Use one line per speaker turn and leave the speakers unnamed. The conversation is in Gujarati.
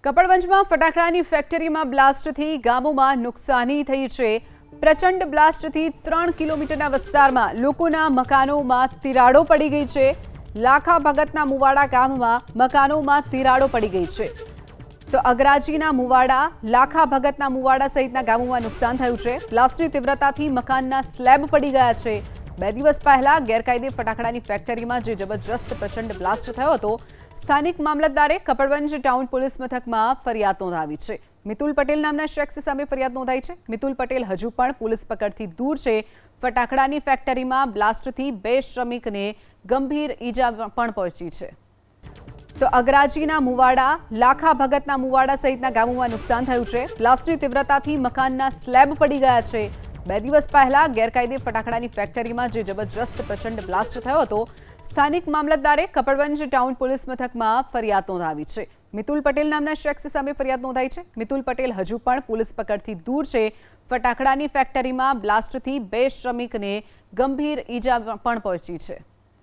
કપડવંજમાં ફટાકડાની ફેક્ટરીમાં બ્લાસ્ટથી ગામોમાં નુકસાની થઈ છે। પ્રચંડ બ્લાસ્ટથી 3 કિલોમીટરના વિસ્તારમાં લોકોના મકાનોમાં તિરાડો પડી ગઈ છે। લાખા ભગતના મુવાડા ગામમાં મકાનોમાં તિરાડો પડી ગઈ છે। તો અગરાજીના મુવાડા, લાખા ભગતના મુવાડા સહિતના ગામોમાં નુકસાન થયું છે। બ્લાસ્ટની તીવ્રતાથી મકાનના સ્લેબ પડી ગયા છે। 2 દિવસ પહેલા ગેરકાયદે ફટાકડાની ફેક્ટરીમાં જે જબરજસ્ત પ્રચંડ બ્લાસ્ટ થયો હતો, સ્થાનિક મામલતદારે કપડવંજ ટાઉન પોલીસ મથકમાં ફરિયાદ નોંધાવી છે। મિતુલ પટેલ નામના શખ્સ સામે ફરિયાદ નોંધાઈ છે। મિતુલ પટેલ હજુ પણ પોલીસ પકડથી દૂર છે। ફટાકડાની ફેક્ટરીમાં બ્લાસ્ટથી 2 શ્રમિકને ગંભીર ઈજા પણ પહોંચી છે। તો અગરાજીના મુવાડા, લાખા ભગતના મુવાડા સહિતના ગામોમાં નુકસાન થયું છે। બ્લાસ્ટની તીવ્રતાથી મકાનના સ્લેબ પડી ગયા છે। 2 દિવસ પહેલા ગેરકાયદે ફટાકડાની ફેક્ટરીમાં જે જબરજસ્ત પ્રચંડ બ્લાસ્ટ થયો હતો, સ્થાનિક મામલતદારે કપડવંજ ટાઉન પોલીસ મથકમાં ફરિયાદ નોંધાવી છે। મિતુલ પટેલ નામના શખ્સ સામે ફરિયાદ નોંધાઈ છે। મિતુલ પટેલ હજુ પણ પોલીસ પકડથી દૂર છે। ફટાકડાની ફેક્ટરીમાં બ્લાસ્ટથી 2 શ્રમિકને ગંભીર ઈજા પણ પહોંચી છે।